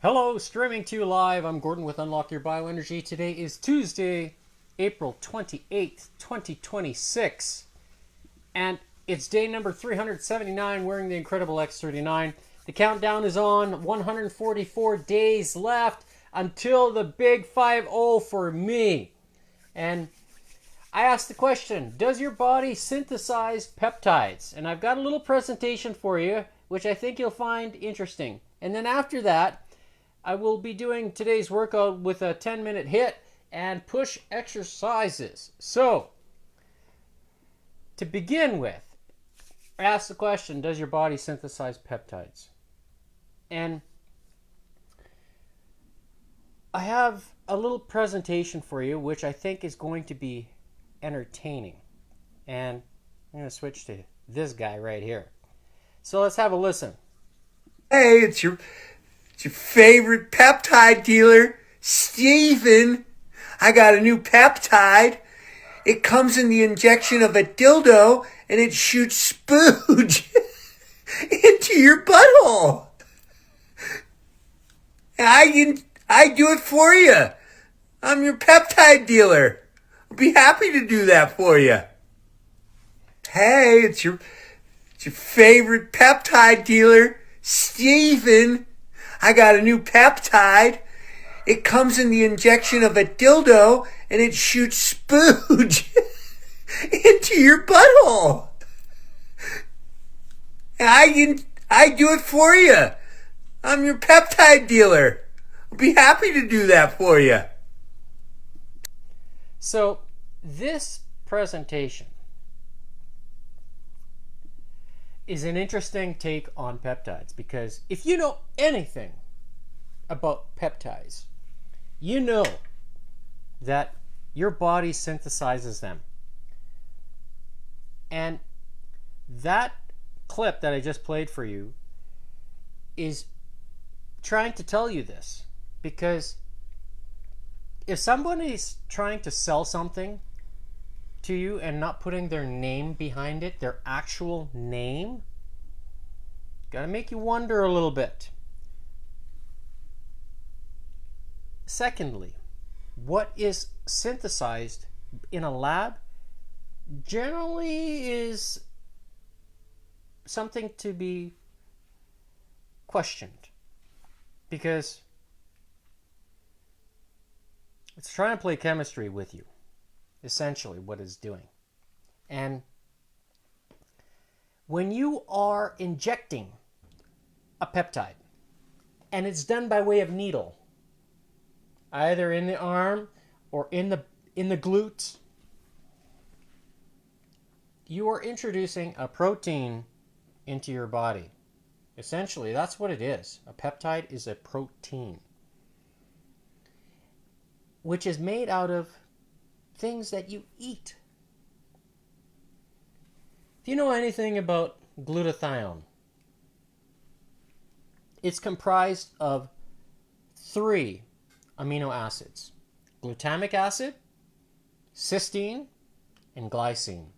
Hello, streaming to you live. I'm Gordon with Unlock Your Bioenergy. Today is Tuesday, April 28th, 2026. And it's day number 379 wearing the incredible X39. The countdown is on. 144 days left until the big 5-0 for me. And I asked the question, does your body synthesize peptides? And I've got a little presentation for you, which I think you'll find interesting. And then after that, I will be doing today's workout with a 10-minute HIIT and push exercises. So, to begin with, I asked the question, does your body synthesize peptides? And I have a little presentation for you, which I think is going to be entertaining. And I'm going to switch to this guy right here. So let's have a listen. Hey, it's your favorite peptide dealer, Steven. I got a new peptide. It comes in the injection of a dildo and it shoots spooge into your butthole. And I do it for you. I'm your peptide dealer. I'll be happy to do that for you. Hey, it's your favorite peptide dealer, Steven. I got a new peptide. It comes in the injection of a dildo and it shoots spooge into your butthole. And I do it for you. I'm your peptide dealer. I'll be happy to do that for you. So, this presentation is an interesting take on peptides, because if you know anything about peptides, you know that your body synthesizes them. And that clip that I just played for you is trying to tell you this, because if somebody's trying to sell something to you and not putting their name behind it, their actual name, gotta make you wonder a little bit. Secondly, what is synthesized in a lab generally is something to be questioned, because it's trying to play chemistry with you. Essentially what it's doing. And when you are injecting a peptide, and it's done by way of needle, either in the arm or in the glutes, you are introducing a protein into your body. Essentially, that's what it is. A peptide is a protein, which is made out of things that you eat. If you know anything about glutathione, it's comprised of 3 amino acids: glutamic acid, cysteine, and glycine.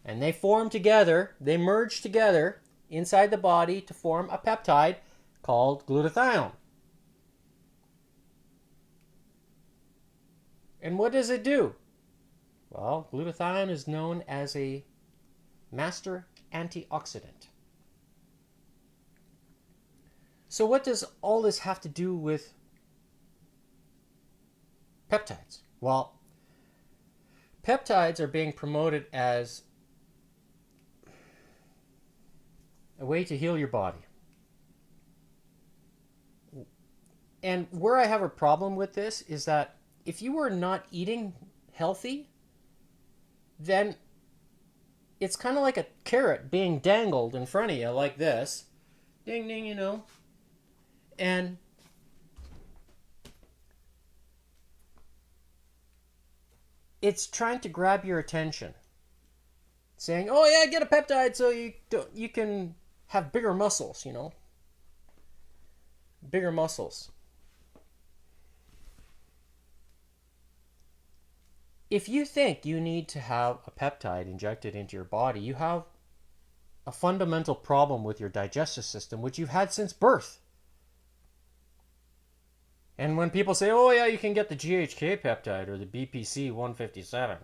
And they form together, they merge together inside the body to form a peptide called glutathione. And what does it do? Well, glutathione is known as a master antioxidant. So what does all this have to do with peptides? Well, peptides are being promoted as a way to heal your body. And where I have a problem with this is that if you are not eating healthy, then it's kind of like a carrot being dangled in front of you like this. Ding, ding, you know. And it's trying to grab your attention, saying, oh yeah, get a peptide so you can have bigger muscles, you know. Bigger muscles. If you think you need to have a peptide injected into your body, you have a fundamental problem with your digestive system, which you've had since birth. And when people say, oh, yeah, you can get the GHK peptide or the BPC 157,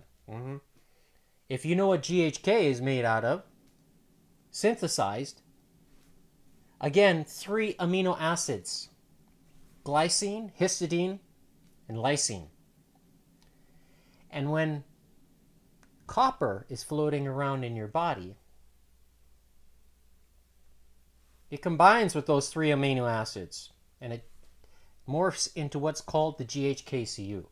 if you know what GHK is made out of, synthesized, again, 3 amino acids: glycine, histidine, and lysine. And when copper is floating around in your body, it combines with those 3 amino acids and it morphs into what's called the GHKCU.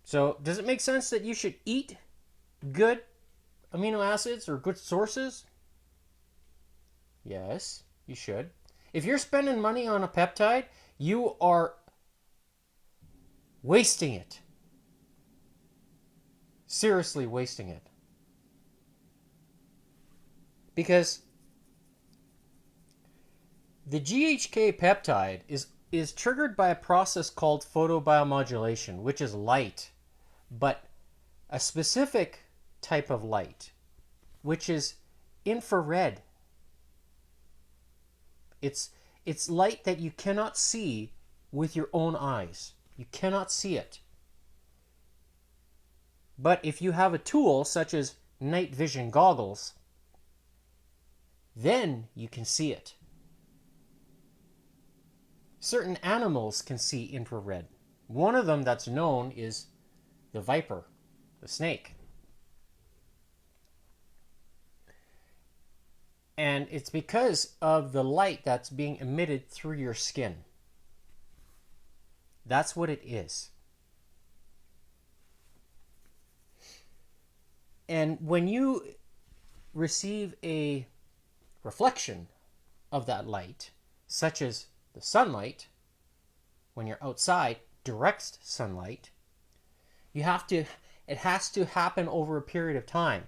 So, does it make sense that you should eat good amino acids or good sources? Yes, you should. If you're spending money on a peptide, you are wasting it. Seriously wasting it. Because the GHK peptide is triggered by a process called photobiomodulation, which is light, but a specific type of light, which is infrared. It's light that you cannot see with your own eyes. You cannot see it. But if you have a tool such as night vision goggles, then you can see it. Certain animals can see infrared. One of them that's known is the viper, the snake. And it's because of the light that's being emitted through your skin. That's what it is. And when you receive a reflection of that light, such as the sunlight, when you're outside, direct sunlight, it has to happen over a period of time.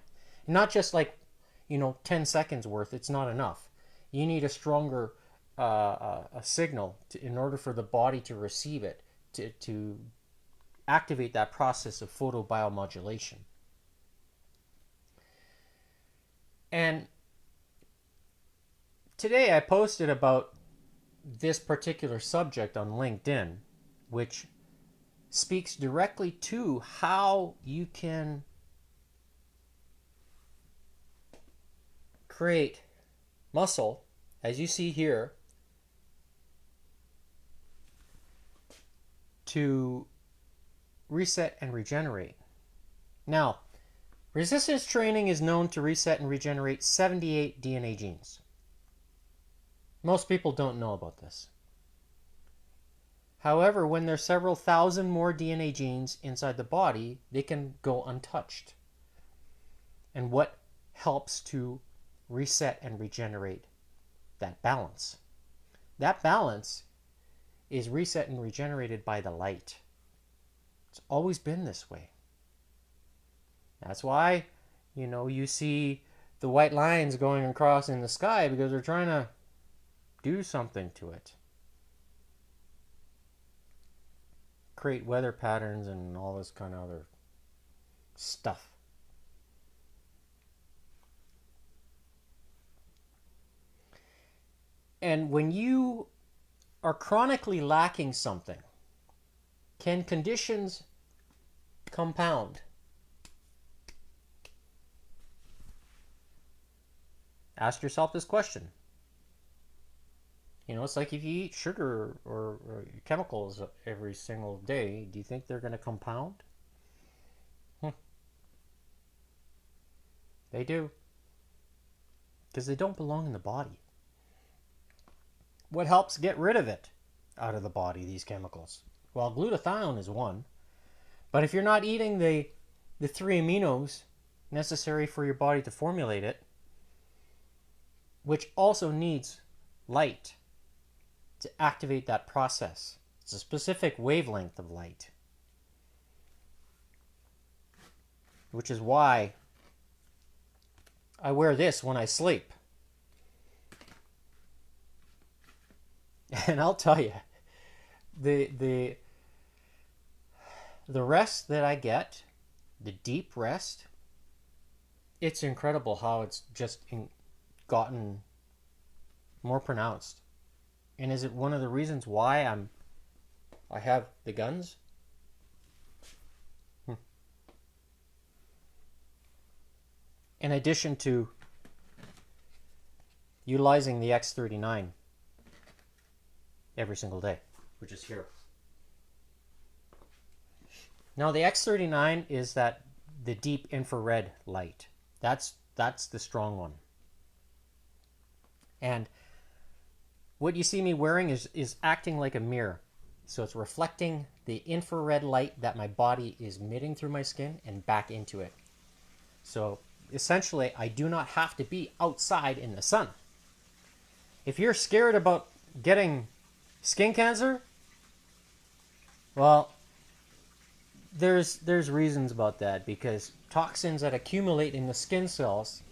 Not just like, 10 seconds worth. It's not enough. You need a stronger a signal in order for the body to receive it, to activate that process of photobiomodulation. And today I posted about this particular subject on LinkedIn, which speaks directly to how you can create muscle, as you see here, to reset and regenerate. Now, resistance training is known to reset and regenerate 78 DNA genes. Most people don't know about this. However, when there's several thousand more DNA genes inside the body, they can go untouched. And what helps to reset and regenerate that balance? That balance is reset and regenerated by the light. It's always been this way. That's why, you see the white lines going across in the sky, because they're trying to do something to it. Create weather patterns and all this kind of other stuff. And when you are chronically lacking something, can conditions compound? Ask yourself this question. It's like if you eat sugar or chemicals every single day, do you think they're going to compound? They do. Because they don't belong in the body. What helps get rid of it out of the body, these chemicals? Well, glutathione is one. But if you're not eating the 3 aminos necessary for your body to formulate it, which also needs light to activate that process. It's a specific wavelength of light. Which is why I wear this when I sleep. And I'll tell you, the rest that I get, the deep rest, it's incredible how it's just gotten more pronounced And is it one of the reasons why I have the guns? In addition to utilizing the X39 every single day, which is here. Now the X39 is the deep infrared light. That's the strong one. And what you see me wearing is acting like a mirror. So it's reflecting the infrared light that my body is emitting through my skin and back into it. So essentially, I do not have to be outside in the sun. If you're scared about getting skin cancer, well, there's reasons about that, because toxins that accumulate in the skin cells,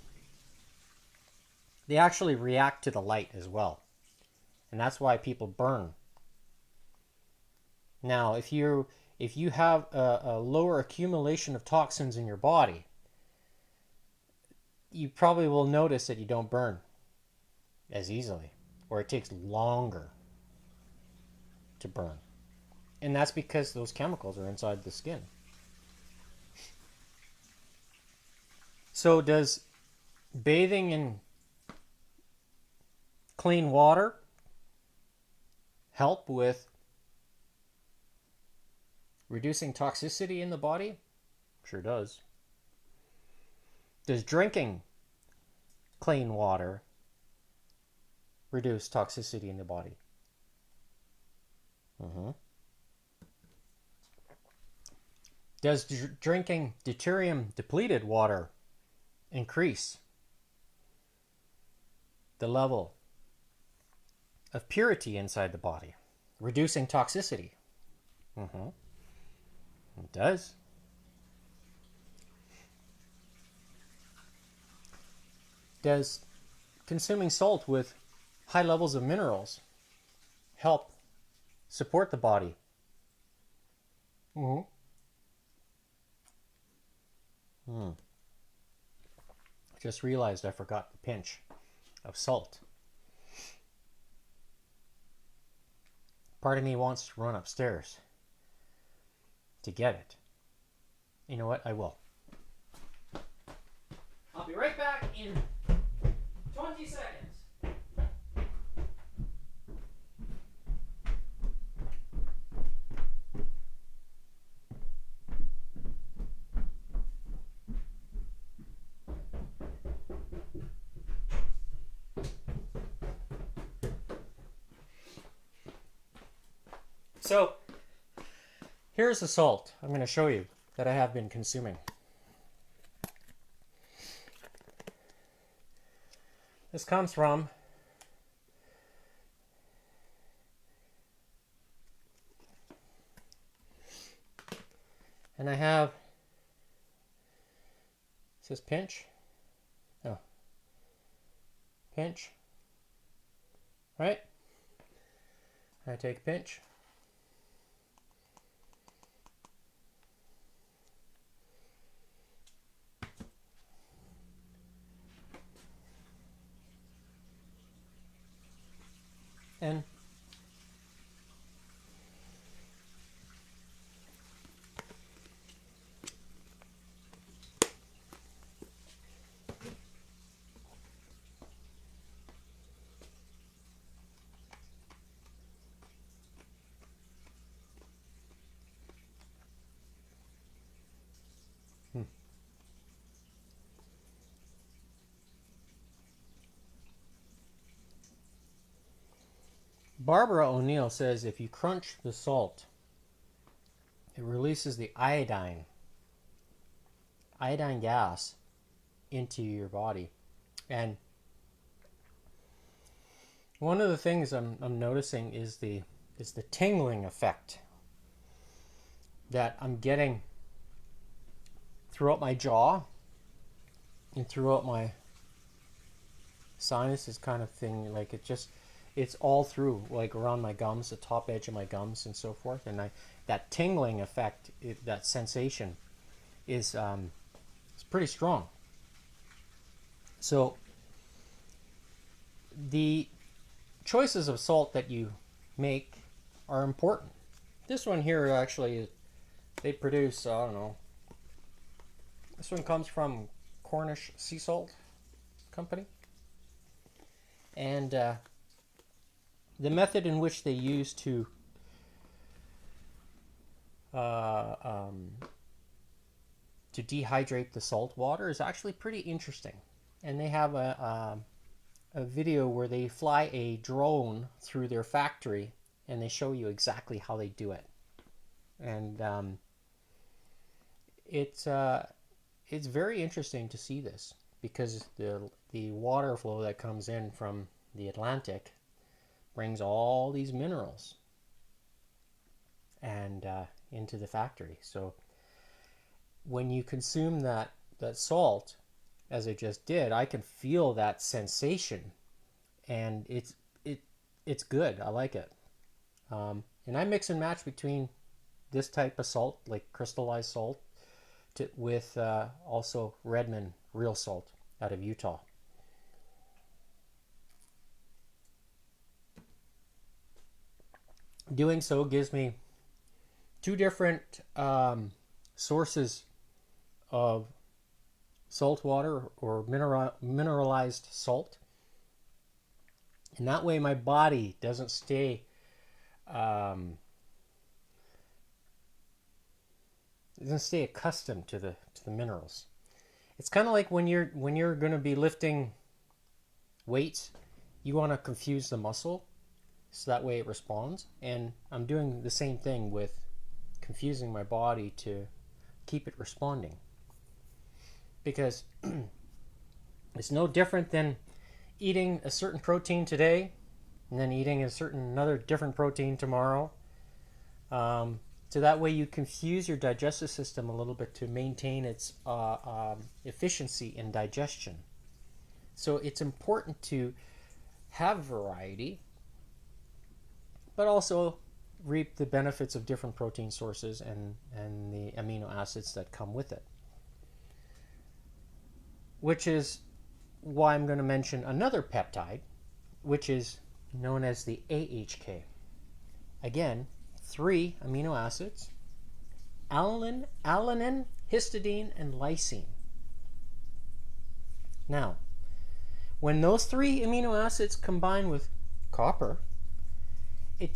they actually react to the light as well. And that's why people burn. Now, if you have a lower accumulation of toxins in your body, you probably will notice that you don't burn as easily, or it takes longer to burn. And that's because those chemicals are inside the skin. So does bathing in clean water help with reducing toxicity in the body? Sure does. Does drinking clean water reduce toxicity in the body? Does drinking deuterium depleted water increase the level of purity inside the body, reducing toxicity? It does. Does consuming salt with high levels of minerals help support the body? Just realized I forgot the pinch of salt. Part of me wants to run upstairs to get it. You know what? I will. I'll be right back in 20 seconds. So, here's the salt I'm going to show you that I have been consuming. This comes from and I have, it says pinch. Oh, pinch. Right? I take a pinch. And Barbara O'Neill says if you crunch the salt, it releases the iodine gas into your body. And one of the things I'm noticing is the tingling effect that I'm getting throughout my jaw and throughout my sinuses kind of thing. Like it's all through, like around my gums, the top edge of my gums and so forth. And that tingling effect, that sensation is it's pretty strong. So the choices of salt that you make are important. This one here actually, they produce, I don't know, this one comes from Cornish Sea Salt Company. And the method in which they use to dehydrate the salt water is actually pretty interesting. And they have a video where they fly a drone through their factory and they show you exactly how they do it. And it's very interesting to see this, because the water flow that comes in from the Atlantic brings all these minerals and into the factory. So when you consume that salt, as I just did, I can feel that sensation, and it's good. I like it. And I mix and match between this type of salt, like crystallized salt, with also Redmond real salt out of Utah. Doing so gives me two different sources of salt water or mineralized salt, and that way my body doesn't stay accustomed to the minerals. It's kind of like when you're going to be lifting weights, you want to confuse the muscle so that way it responds. And I'm doing the same thing with confusing my body to keep it responding, because it's no different than eating a certain protein today and then eating another different protein tomorrow. So that way you confuse your digestive system a little bit to maintain its efficiency in digestion. So it's important to have variety, but also reap the benefits of different protein sources and the amino acids that come with it. Which is why I'm going to mention another peptide, which is known as the AHK. Again, 3 amino acids: alanine, histidine, and lysine. Now, when those 3 amino acids combine with copper, it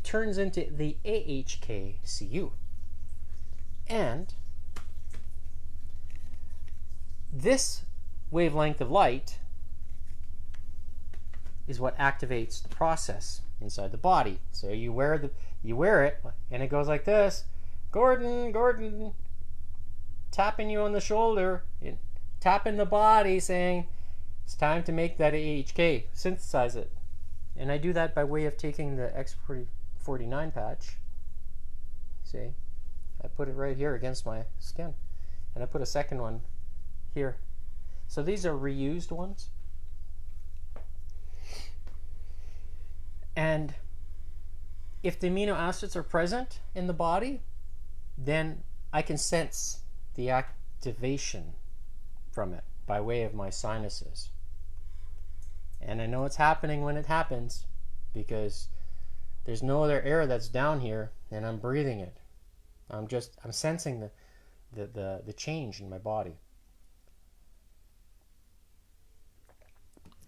turns into the AHKCU. And this wavelength of light is what activates the process inside the body. So you wear it, and it goes like this: Gordon, tapping you on the shoulder, tapping the body, saying it's time to make that AHK, synthesize it. And I do that by way of taking the X49 patch. See, I put it right here against my skin, and I put a second one here. So these are reused ones. And if the amino acids are present in the body, then I can sense the activation from it by way of my sinuses. And I know it's happening when it happens, because there's no other air that's down here, and I'm breathing it. I'm sensing the change in my body.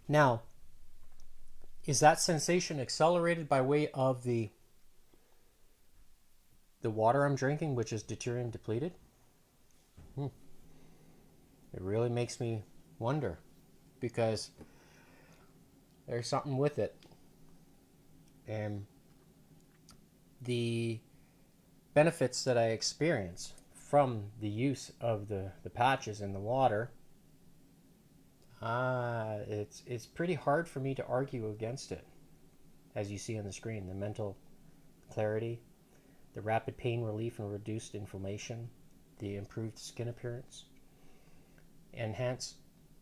Now, is that sensation accelerated by way of the water I'm drinking, which is deuterium depleted? It really makes me wonder, because there's something with it. And the benefits that I experience from the use of the patches in the water, it's pretty hard for me to argue against it. As you see on the screen, the mental clarity, the rapid pain relief and reduced inflammation, the improved skin appearance, enhanced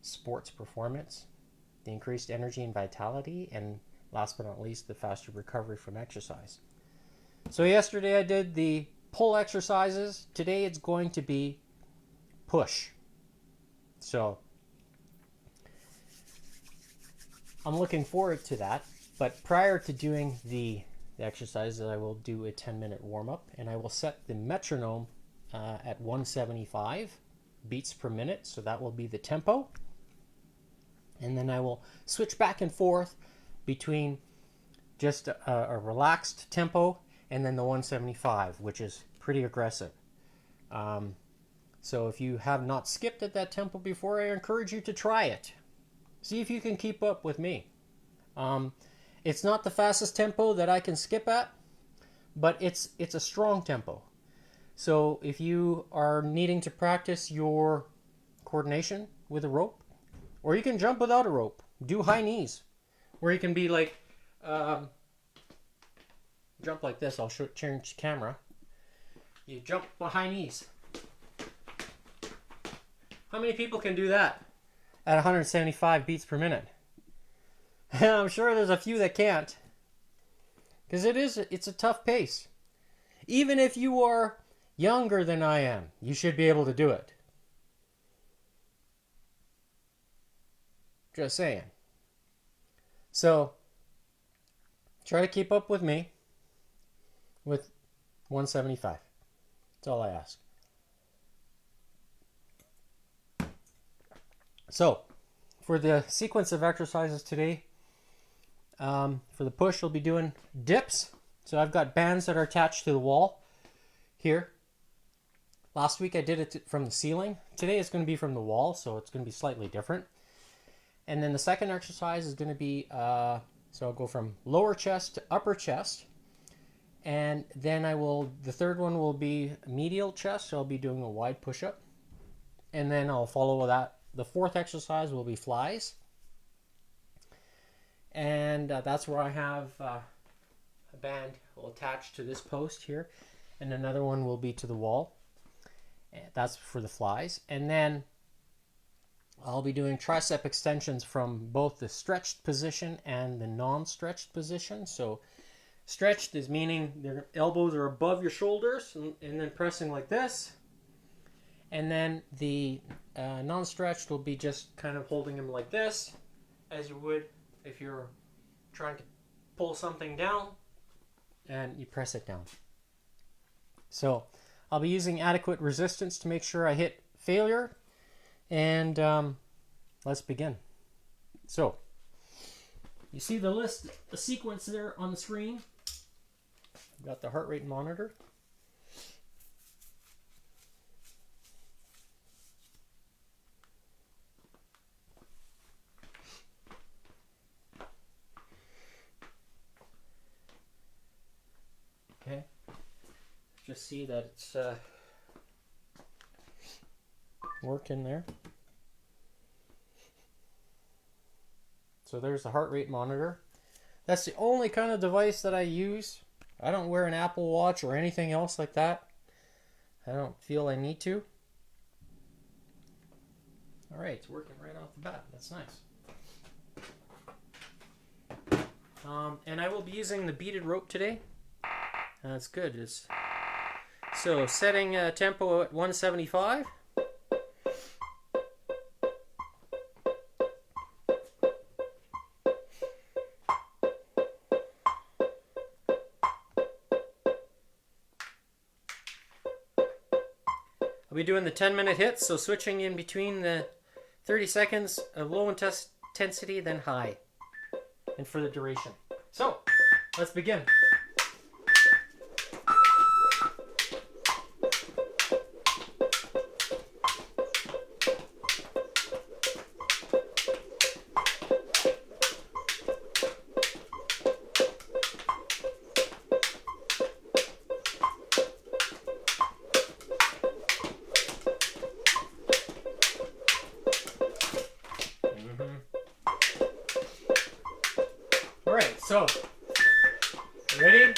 sports performance, the increased energy and vitality, and last but not least, the faster recovery from exercise. So yesterday I did the pull exercises. Today it's going to be push. So I'm looking forward to that. But prior to doing the exercises, I will do a 10-minute warm-up, and I will set the metronome at 175 beats per minute, so that will be the tempo. And then I will switch back and forth between just a relaxed tempo and then the 175, which is pretty aggressive. So if you have not skipped at that tempo before, I encourage you to try it. See if you can keep up with me. It's not the fastest tempo that I can skip at, but it's a strong tempo. So if you are needing to practice your coordination with a rope, or you can jump without a rope, do high knees, or you can be like, jump like this. I'll change camera. You jump on high knees. How many people can do that at 175 beats per minute? I'm sure there's a few that can't, because it's a tough pace. Even if you are younger than I am, you should be able to do it. Just saying. So try to keep up with me with 175. That's all I ask. So for the sequence of exercises today, for the push, we'll be doing dips. So I've got bands that are attached to the wall here. Last week I did it from the ceiling. Today it's going to be from the wall, so it's going to be slightly different. And then the second exercise is going to be, so I'll go from lower chest to upper chest. And then the third one will be medial chest, so I'll be doing a wide push-up. And then I'll follow with that. The fourth exercise will be flies. And that's where I have a band will attach to this post here. And another one will be to the wall. That's for the flies. And then I'll be doing tricep extensions from both the stretched position and the non-stretched position. So stretched is meaning their elbows are above your shoulders and then pressing like this. And then the non-stretched will be just kind of holding them like this, as you would if you're trying to pull something down and you press it down. So I'll be using adequate resistance to make sure I hit failure. And let's begin. So you see the sequence there on the screen. I've got the heart rate monitor. Okay, just see that it's working there. So there's the heart rate monitor. That's the only kind of device that I use. I don't wear an Apple Watch or anything else like that. I don't feel I need to. All right, it's working right off the bat. That's nice. And I will be using the beaded rope today. That's good. So setting tempo at 175. I'll be doing the 10-minute hits, so switching in between the 30 seconds of low intensity, then high, and for the duration. So, let's begin. Alright, so, ready?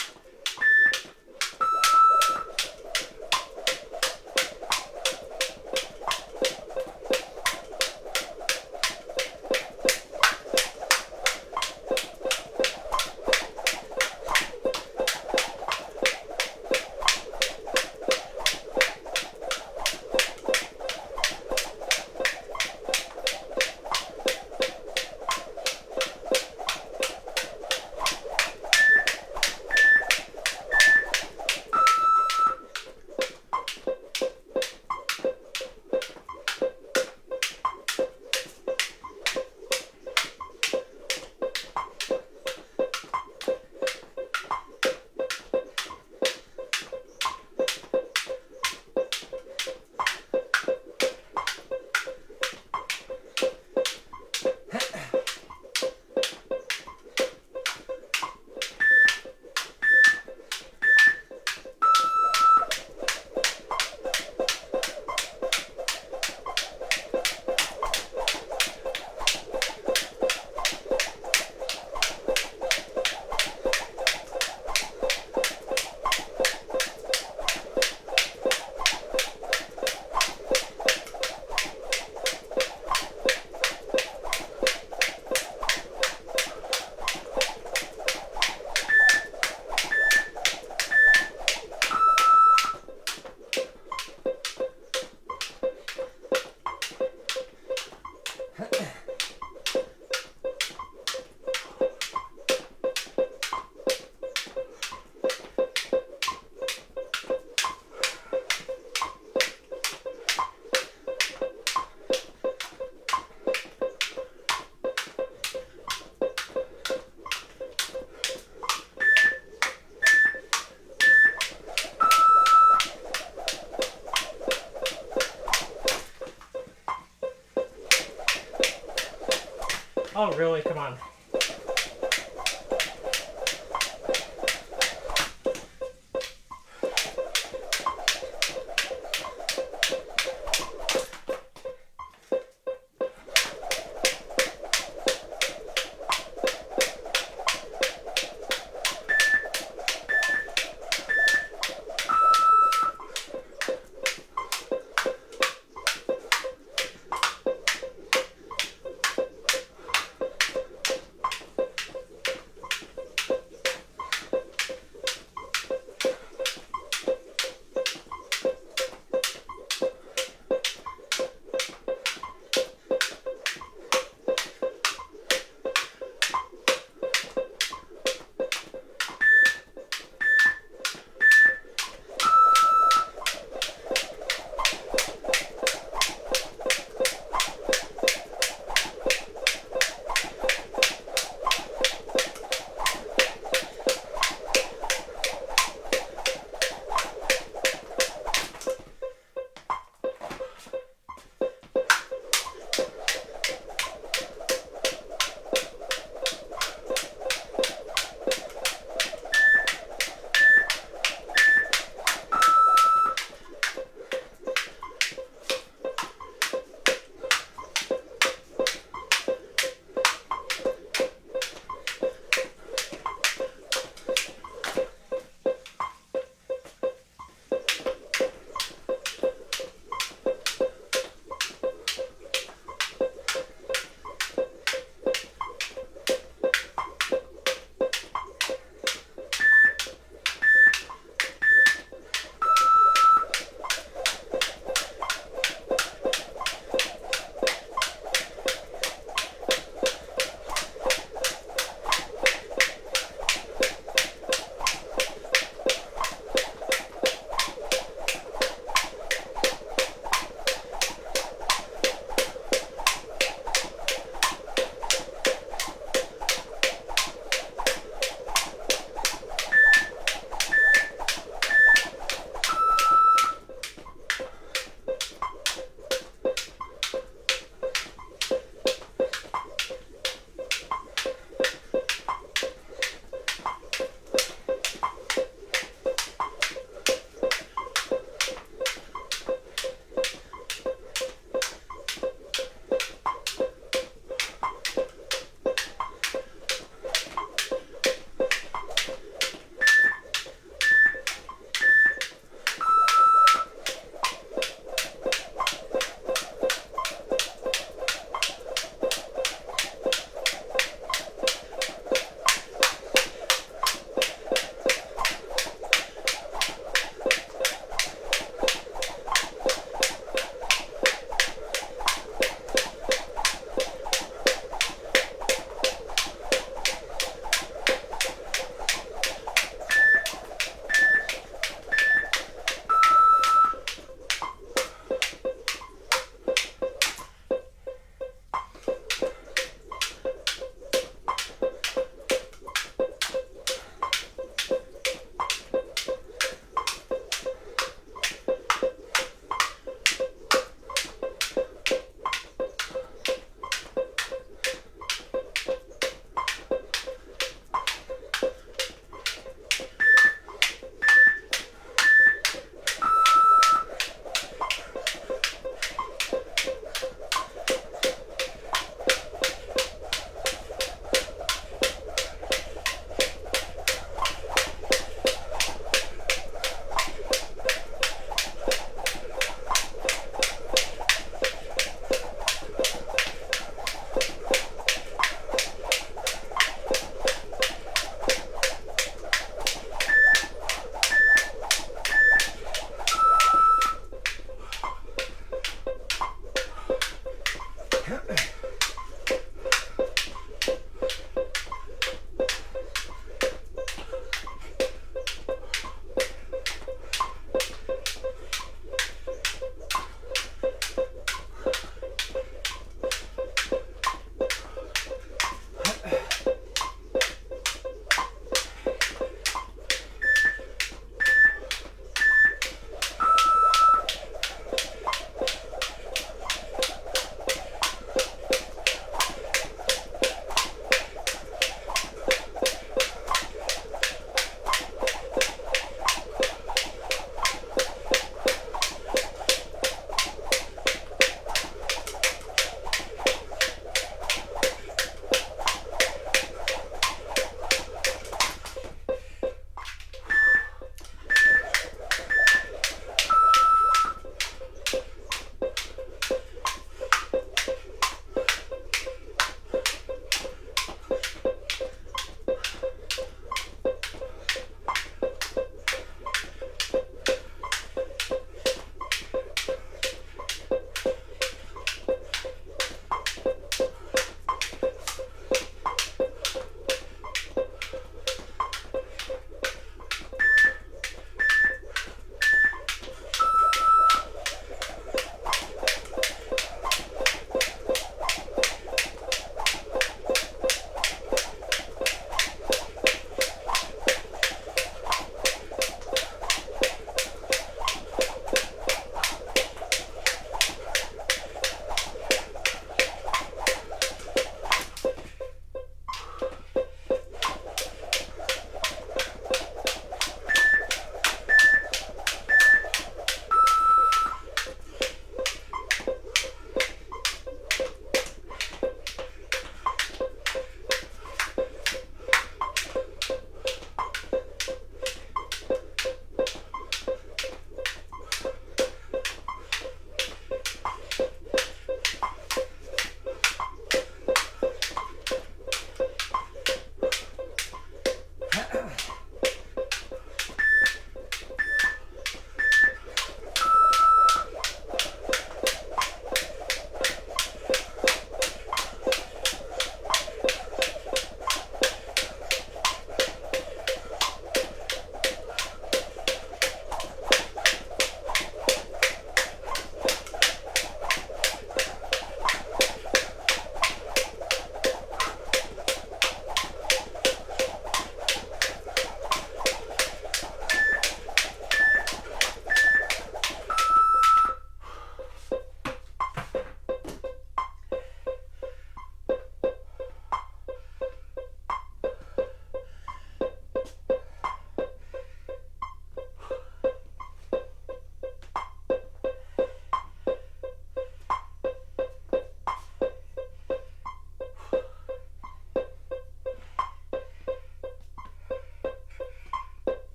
Oh, really? Come on.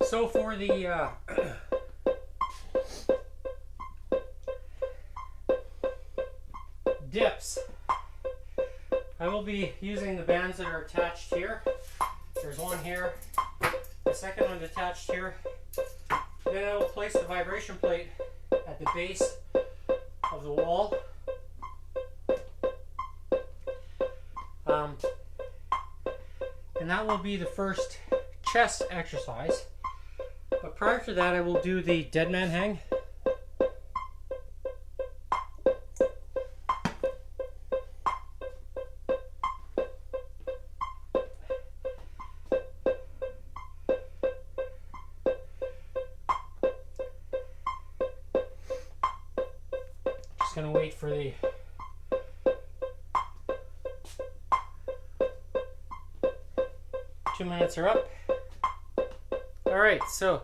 So for the dips, I will be using the bands that are attached here. There's one here, the second one attached here. Then I will place the vibration plate at the base of the wall. And that will be the first chest exercise. But prior to that, I will do the dead man hang. Just gonna wait for the two minutes are up. All right, so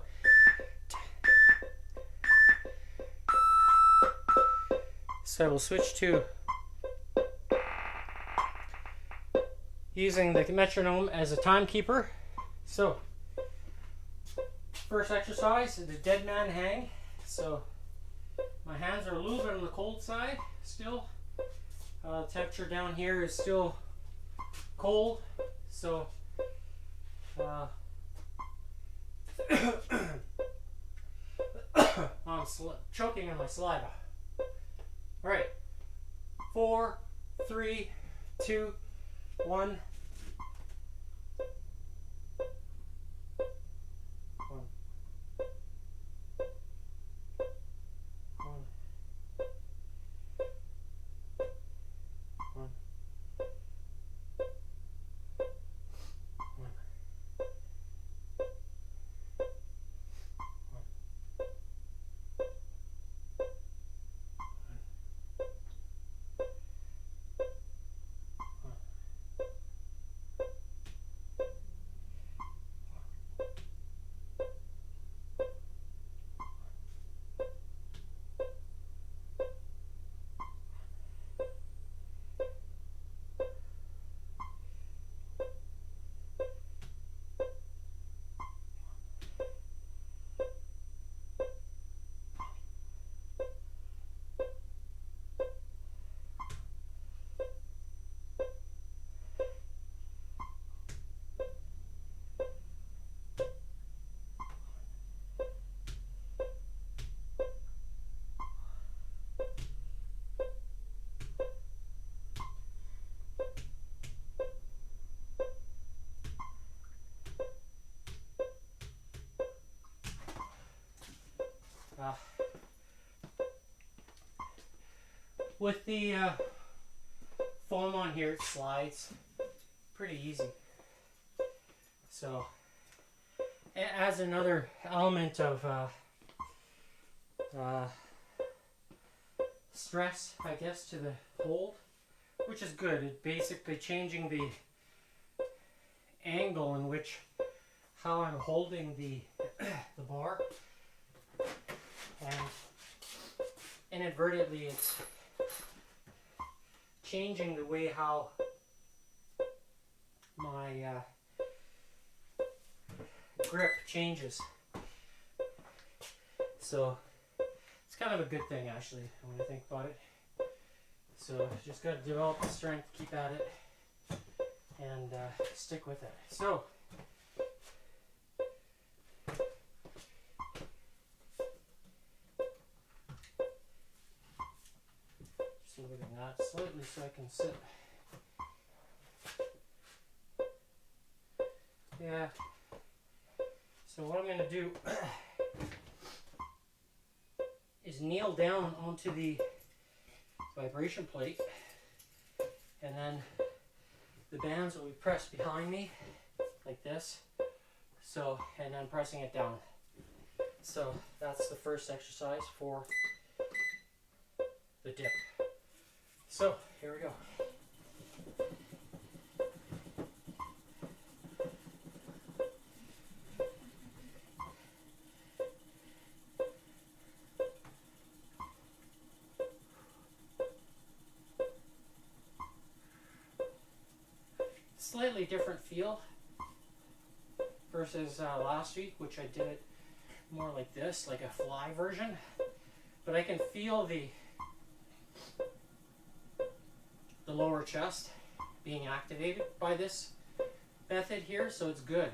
I will switch to using the metronome as a timekeeper. So first exercise is the dead man hang. So my hands are a little bit on the cold side still. Temperature down here is still cold, so I'm choking on my saliva. All right, 4, 3, 2, 1. With the foam on here, it slides pretty easy. So it adds another element of stress, I guess, to the hold, which is good. It's basically changing the angle in which how I'm holding the bar, and inadvertently it's changing the way how my grip changes. So it's kind of a good thing, actually, when I think about it. So just got to develop the strength, keep at it, and stick with it. So just moving that slightly so I can sit. Yeah. So what I'm going to do is kneel down onto the vibration plate, and then the bands will be pressed behind me like this. So, and then pressing it down. So that's the first exercise for the dip. So here we go. Slightly different feel versus last week, which I did it more like this, like a fly version. But I can feel the lower chest being activated by this method here, so it's good.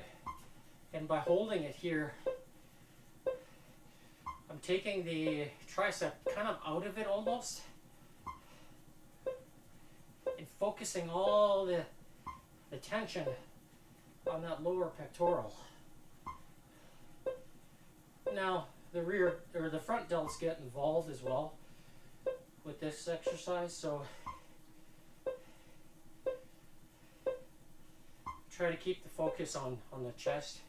And by holding it here, I'm taking the tricep kind of out of it almost, and focusing all the tension on that lower pectoral. Now the rear or the front delts get involved as well with this exercise, so try to keep the focus on the chest.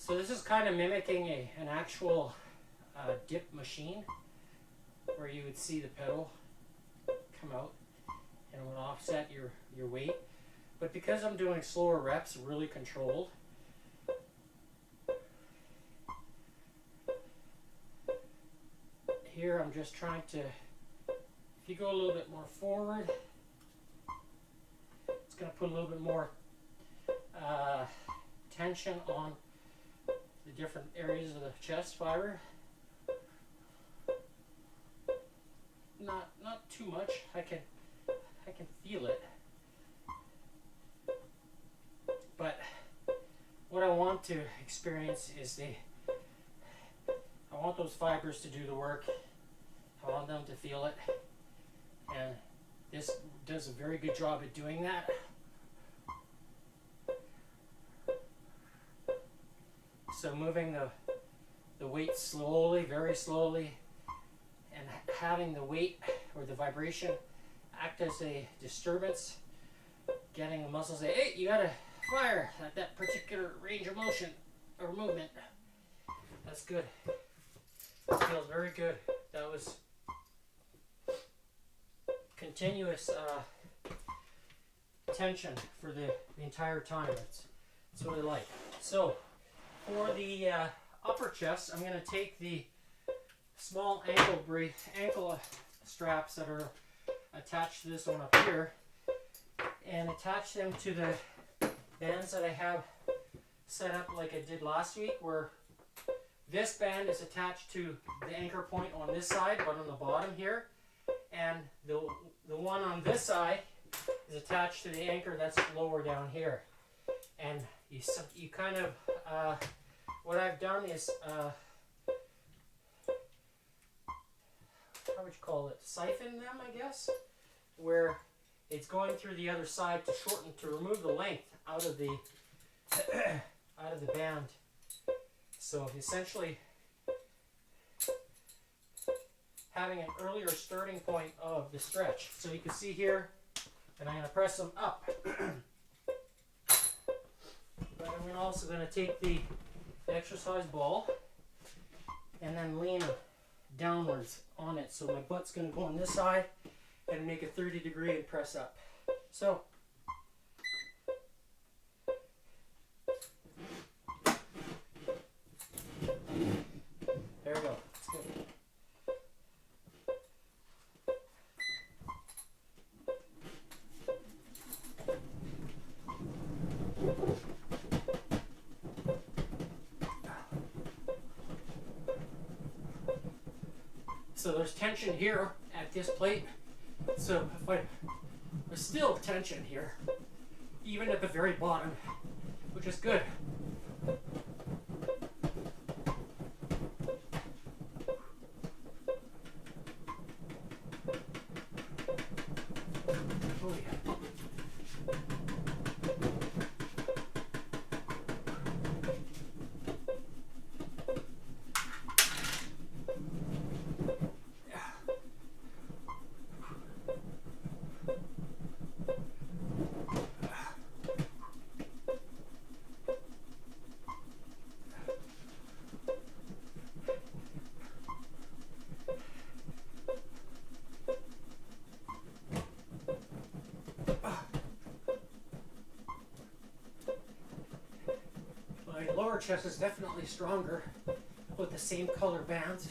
So this is kind of mimicking an actual dip machine, where you would see the pedal come out and it would offset your weight. But because I'm doing slower reps, really controlled, here I'm just trying to, if you go a little bit more forward, it's going to put a little bit more tension on the different areas of the chest fiber. Not too much. I can feel it. But what I want to experience is I want those fibers to do the work. I want them to feel it. And this does a very good job at doing that. So moving the weight slowly, very slowly, and having the weight or the vibration act as a disturbance, getting the muscles say, hey, you gotta fire at that particular range of motion or movement. That's good. That feels very good. That was continuous tension for the entire time. That's what I like. So for the upper chest, I'm going to take the small ankle straps that are attached to this one up here and attach them to the bands that I have set up like I did last week, where this band is attached to the anchor point on this side, but on the bottom here, and the one on this side is attached to the anchor that's lower down here. And you kind of what I've done is how would you call it? Siphon them, I guess, where it's going through the other side to shorten, to remove the length out of the band. So essentially having an earlier starting point of the stretch. So you can see here, and I'm going to press them up. But I'm also going to take the exercise ball and then lean downwards on it. So my butt's going to go on this side and make a 30 degree and press up. So there we go. That's good. So there's tension here at this plate. So if there's still tension here, even at the very bottom, which is good. Oh yeah. chest is definitely stronger with the same color bands.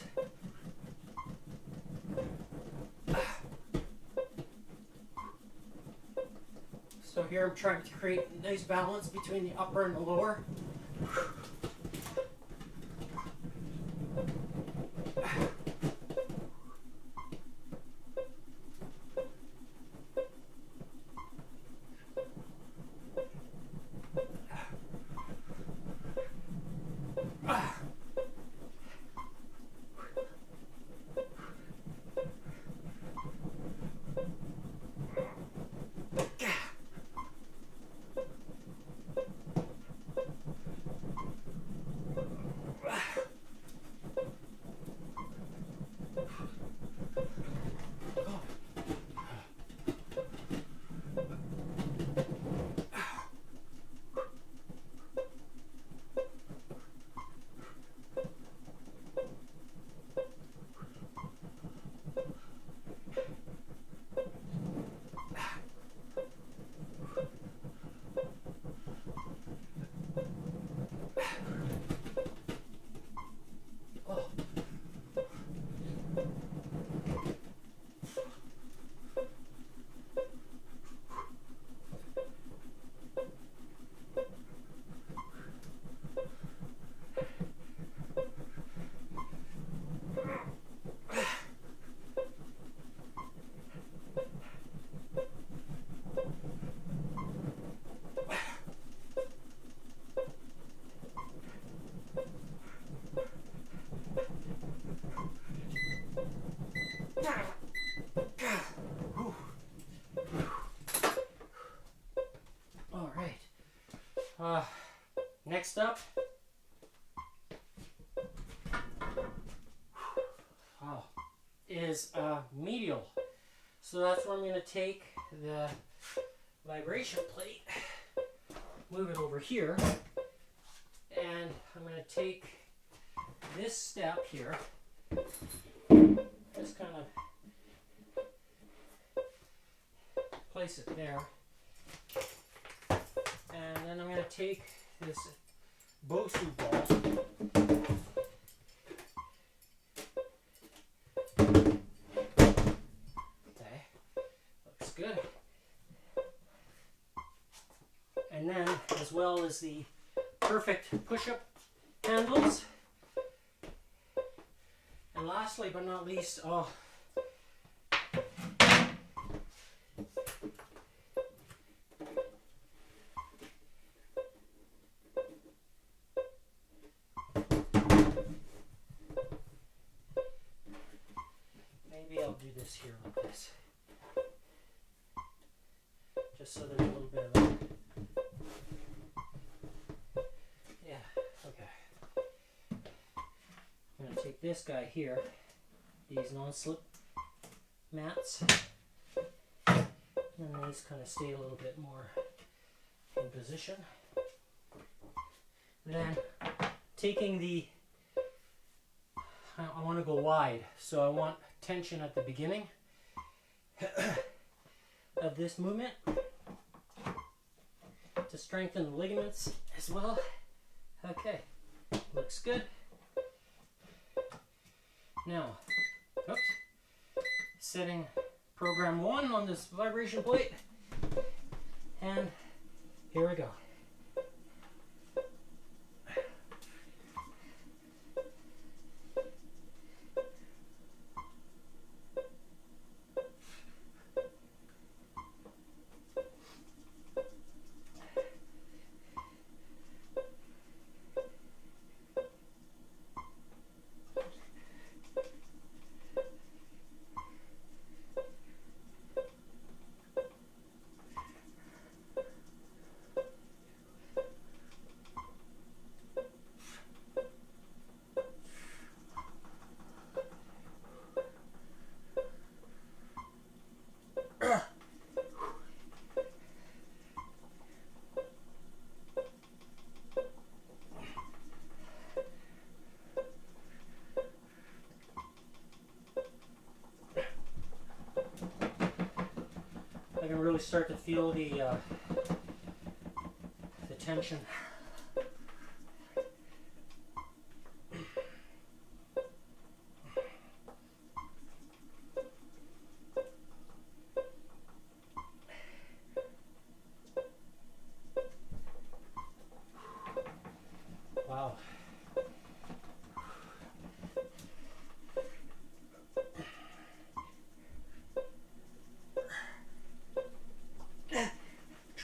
So here I'm trying to create a nice balance between the upper and the lower. All right. Next up, is medial. So that's where I'm going to take the vibration plate, move it over here, and I'm going to take this step here, just kind of place it there, and then I'm going to take this Bosu ball, okay, looks good, and then as well as the perfect push-up handles, and lastly but not least, maybe I'll do this here like this, just so there's a little bit of a, yeah, okay. I'm going to take this guy here, these non-slip mats, and these kind of stay a little bit more in position. Then taking the, I want to go wide, so I want tension at the beginning of this movement to strengthen the ligaments as well. Okay, looks good. Now, oops, setting program 1 on this vibration plate, and here we go. I can really start to feel the tension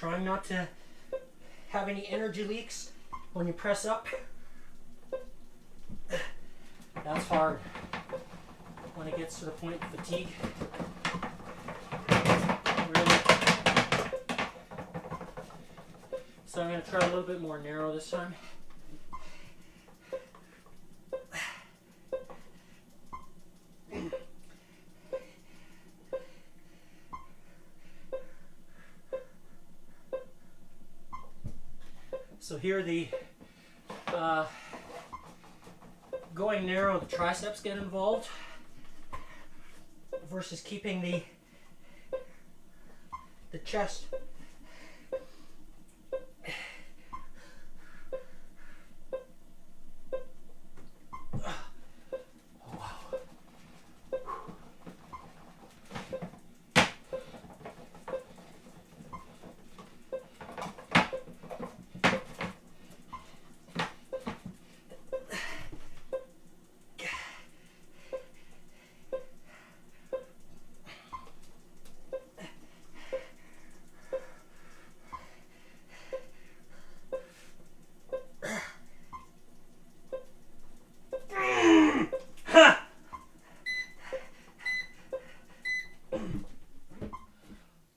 trying not to have any energy leaks when you press up. That's hard when it gets to the point of fatigue. Really. So I'm going to try a little bit more narrow this time. So here the going narrow, the triceps get involved versus keeping the chest.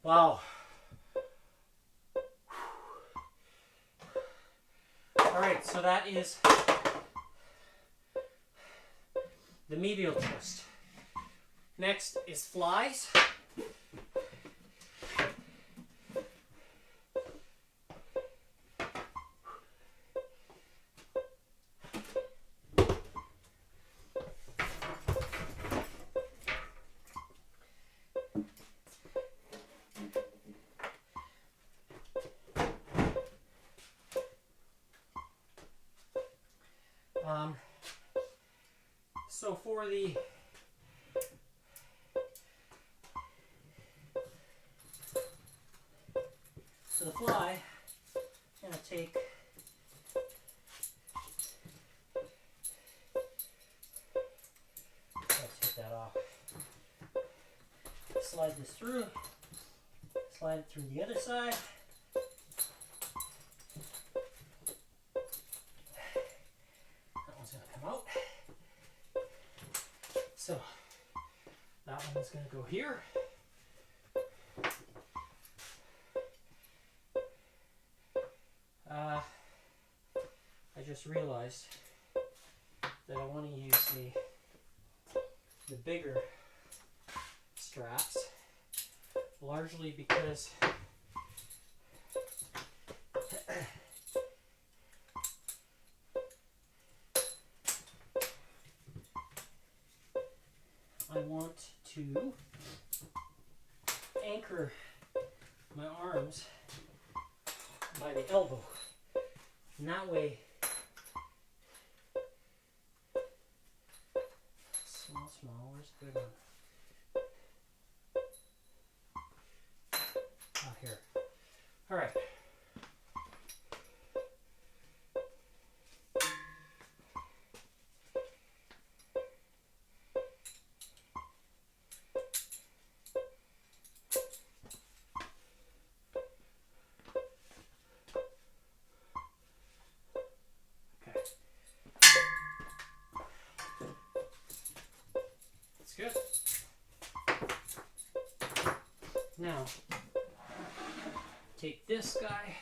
Wow. All right, so that is the medial twist. Next is flies. So for the fly, I'm going to take that off. Slide this through. Slide it through the other side. That one's going to come out. So that one's going to go here. I just realized that I want to use the bigger straps, largely because I want to anchor my arms by the elbow. And that way, small, where's the big one? Oh, here. All right. Good. Now, take this guy.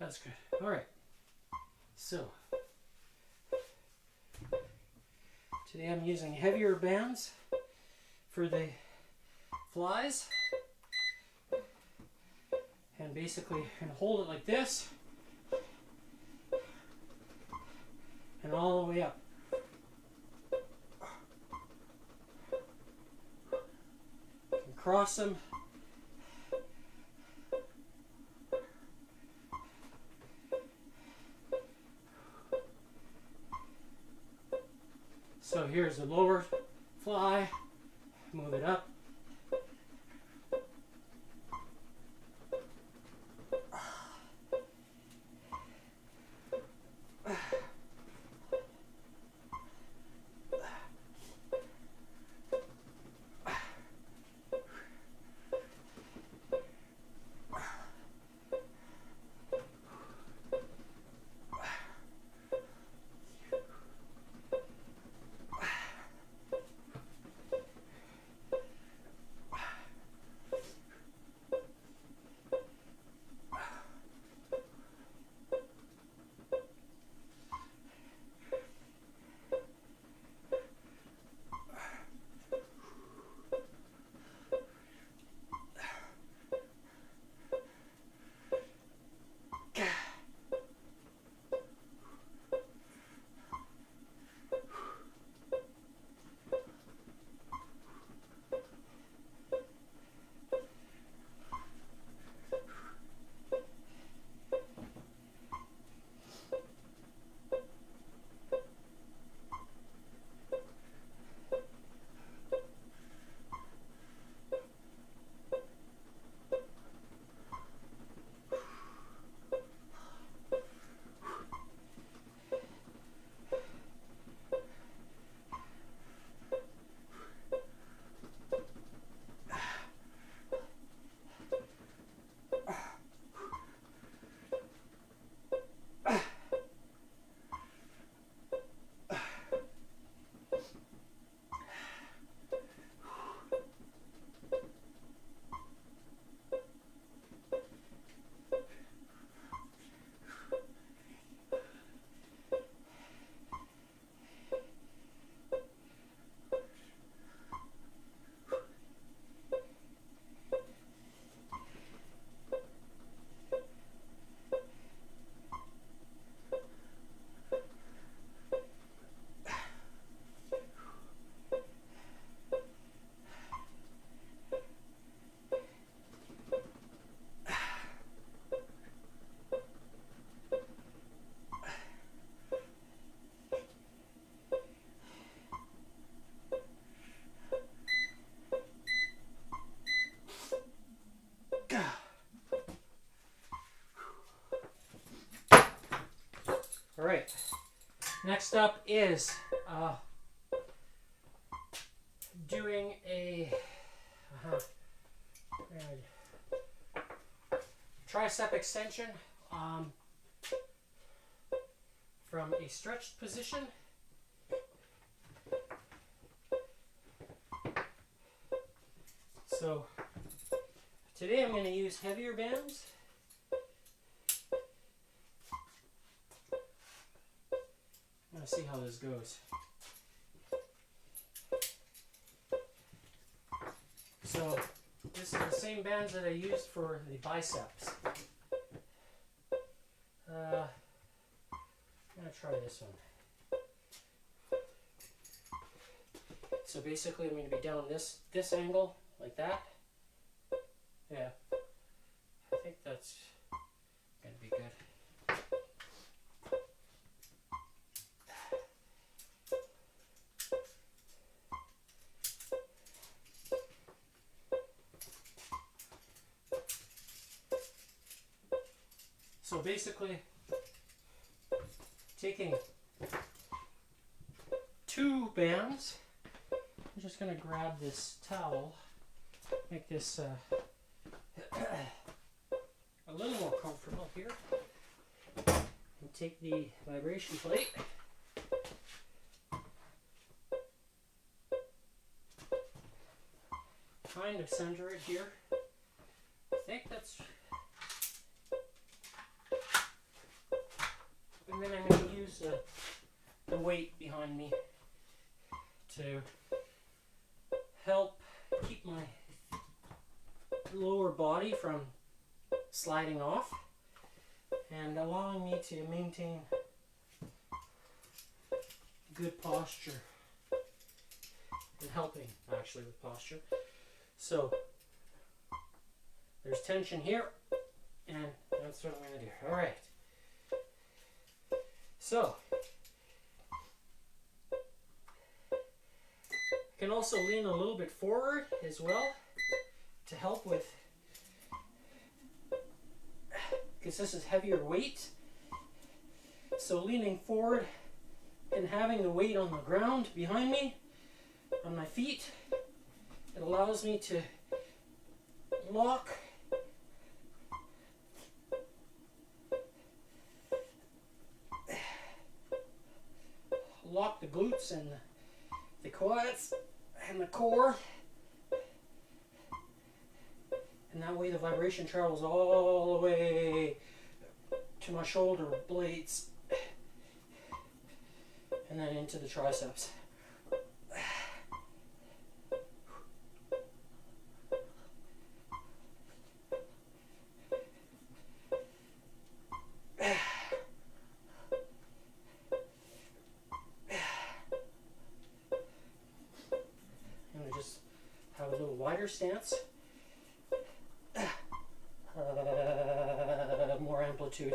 That's good. All right. So, today I'm using heavier bands for the flies, and basically I'm going to hold it like this and all the way up. And cross them. So here's the lower fly, move it up. All right. Next up is doing a tricep extension from a stretched position. So today I'm going to use heavier bands. I'm going to see how this goes. So this is the same bands that I used for the biceps. I'm going to try this one. So basically I'm going to be down this angle like that. Yeah, I think that's going to be good. So basically, taking 2 bands, I'm just going to grab this towel, make this a little more comfortable here, and take the vibration plate, kind of center it here. I think that's... And then I'm going to use the weight behind me to help keep my lower body from sliding off and allowing me to maintain good posture and helping actually with posture. So there's tension here, and that's what I'm going to do. All right. So, I can also lean a little bit forward as well to help with, because this is heavier weight. So leaning forward and having the weight on the ground behind me, on my feet, it allows me to lock the glutes and the quads and the core, and that way the vibration travels all the way to my shoulder blades and then into the triceps. Have a little wider stance, more amplitude.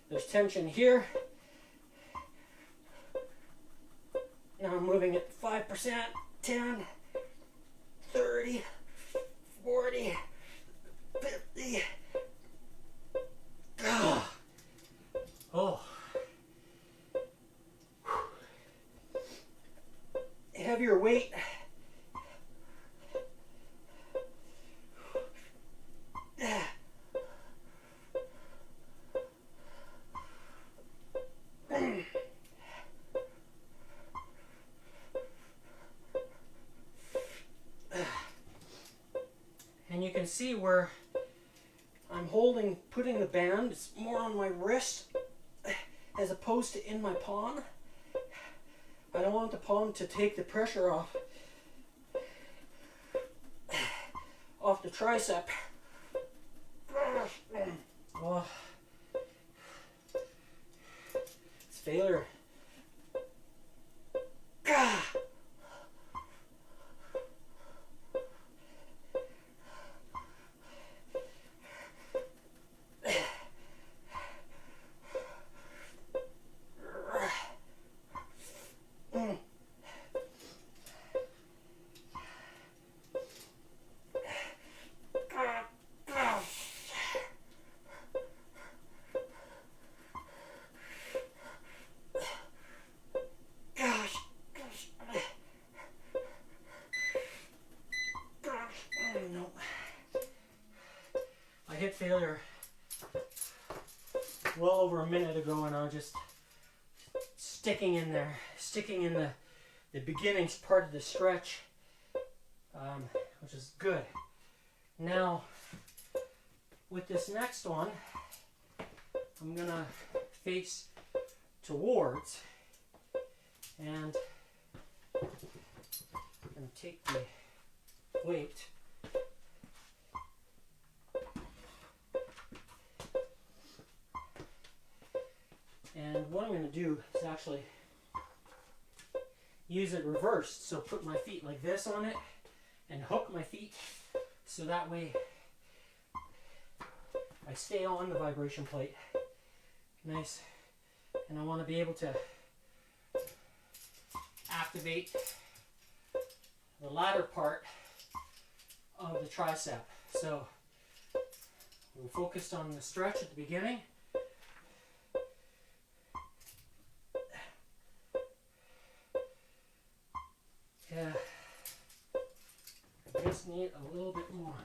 There's tension here. Now I'm moving at 5%, 10, 30, 40, 50. Oh. Heavier weight. And you can see where I'm putting the band, it's more on my wrist as opposed to in my palm. I don't want the palm to take the pressure off the tricep. Oh, it's failure. failure well over a minute ago, and I'm just sticking in there, sticking in the beginning part of the stretch, which is good. Now, with this next one, I'm gonna face towards, and I'm gonna take the weight and what I'm going to do is actually use it reversed. So put my feet like this on it and hook my feet so that way I stay on the vibration plate. Nice. And I want to be able to activate the latter part of the tricep. So we're focused on the stretch at the beginning. Yeah, I just need a little bit more.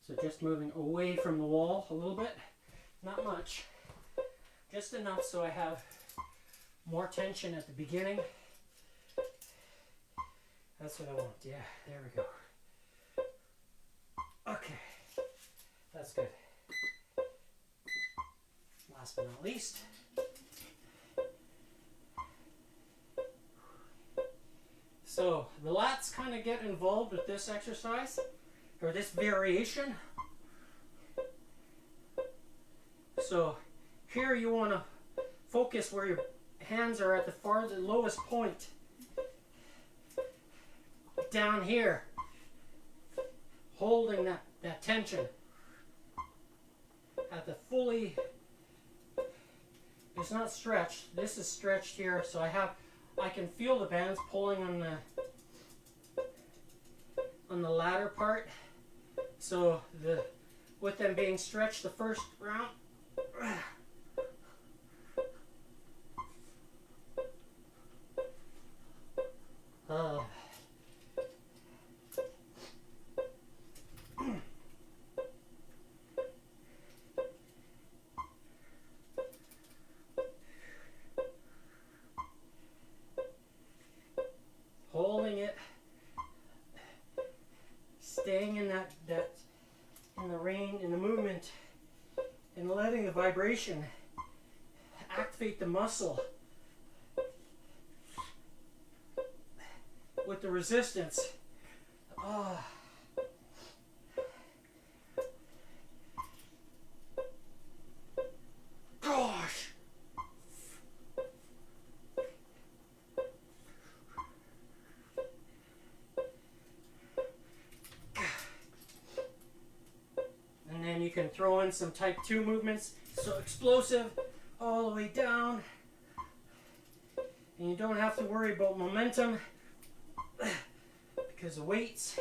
So just moving away from the wall a little bit, not much, just enough so I have more tension at the beginning. That's what I want. Yeah, there we go. Okay, that's good. Last but not least, so the lats kind of get involved with this exercise, or this variation. So here you want to focus where your hands are at the lowest point. Down here, holding that tension at the fully, it's not stretched, this is stretched here, so I can feel the bands pulling on the latter part. So with them being stretched the first round, holding it, staying in that in the range, in the movement, and letting the vibration activate the muscle with the resistance. Gosh. And then you can throw in some type 2 movements, so explosive all the way down. And you don't have to worry about momentum because the weights.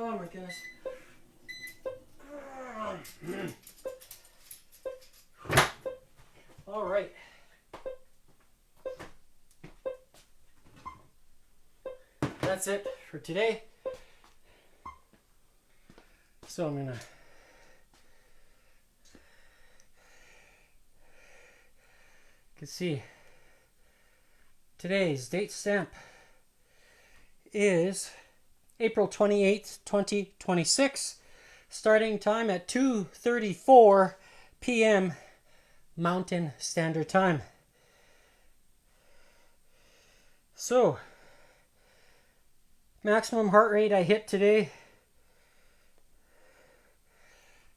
Oh my goodness. All right. That's it for today. So I'm gonna you can see today's date stamp is April 28th, 2026. Starting time at 2:34 p.m. Mountain Standard Time. So, maximum heart rate I hit today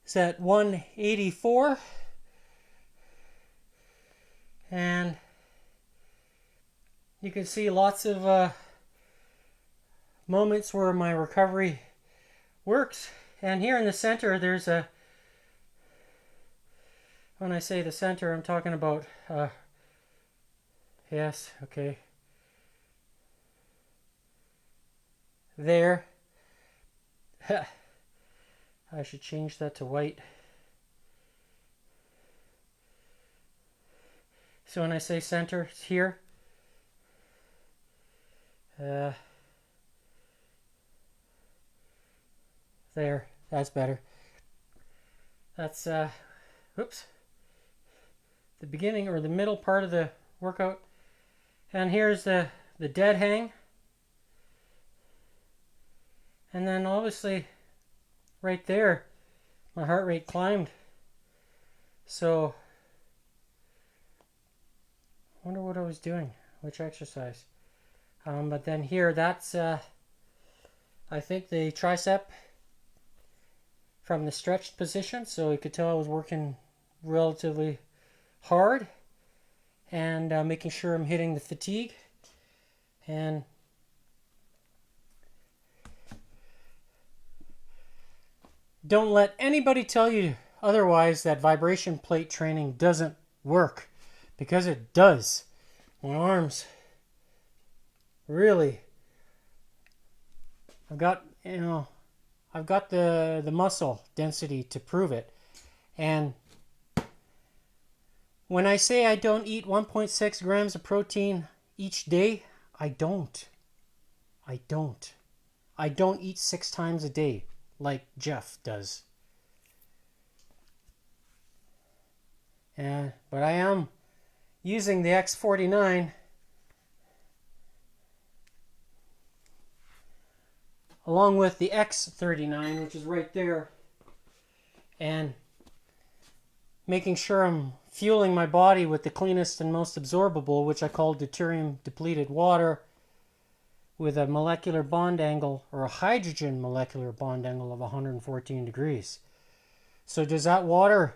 is at 184. And you can see lots of moments where my recovery works. And here in the center, there's a, when I say the center, I'm talking about, yes, okay, there. I should change that to white. So when I say center, it's here. There, that's better. That's, oops, the beginning or the middle part of the workout. And here's the dead hang. And then obviously, right there, my heart rate climbed. So, I wonder what I was doing, which exercise. But then here, that's, I think the tricep from the stretched position. So you could tell I was working relatively hard and making sure I'm hitting the fatigue. And don't let anybody tell you otherwise that vibration plate training doesn't work, because it does. My arms really, I've got the muscle density to prove it. And when I say I don't eat 1.6 grams of protein each day, I don't eat 6 times a day like Jeff does. But I am using the X49 along with the X39, which is right there, and making sure I'm fueling my body with the cleanest and most absorbable, which I call deuterium depleted water, with a molecular bond angle, or a hydrogen molecular bond angle, of 114 degrees. So does that water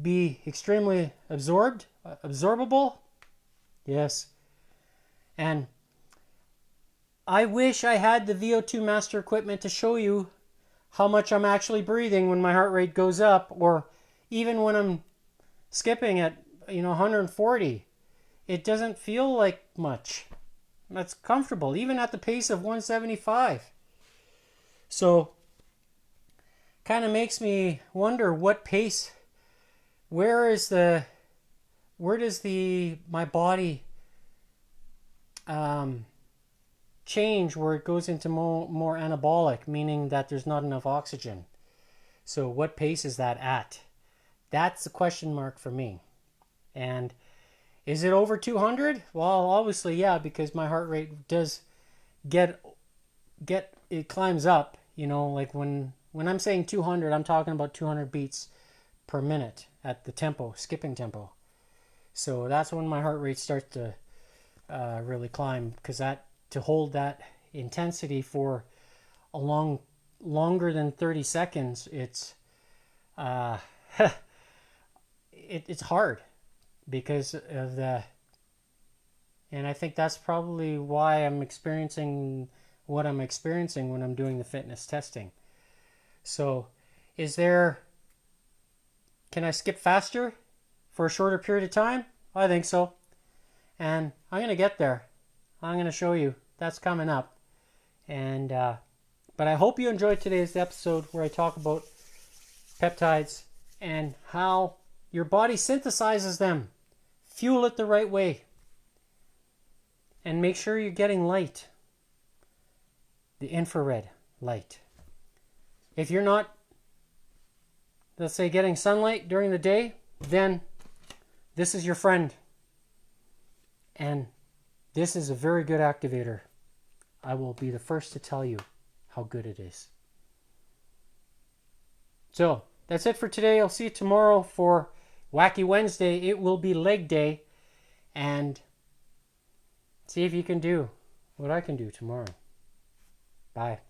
be extremely absorbable? Yes. And I wish I had the VO2 Master equipment to show you how much I'm actually breathing when my heart rate goes up, or even when I'm skipping at 140. It doesn't feel like much. That's comfortable, even at the pace of 175. So, kind of makes me wonder what pace, where does my body change, where it goes into more anabolic, meaning that there's not enough oxygen. So what pace is that at? That's the question mark for me. And is it over 200? Well, obviously, yeah, because my heart rate does it climbs up, like when I'm saying 200, I'm talking about 200 beats per minute at the tempo, skipping tempo. So that's when my heart rate starts to really climb, because to hold that intensity for longer than 30 seconds, it's it's hard because of the, and I think that's probably why I'm experiencing what I'm experiencing when I'm doing the fitness testing. So can I skip faster for a shorter period of time? I think so. And I'm going to get there. I'm going to show you. That's coming up. And but I hope you enjoyed today's episode where I talk about peptides and how your body synthesizes them. Fuel it the right way. And make sure you're getting light. The infrared light. If you're not, let's say, getting sunlight during the day, then this is your friend. And this is a very good activator I will be the first to tell you how good it is. So that's it for today. I'll see you tomorrow for Wacky Wednesday. It will be leg day. And see if you can do what I can do tomorrow. Bye.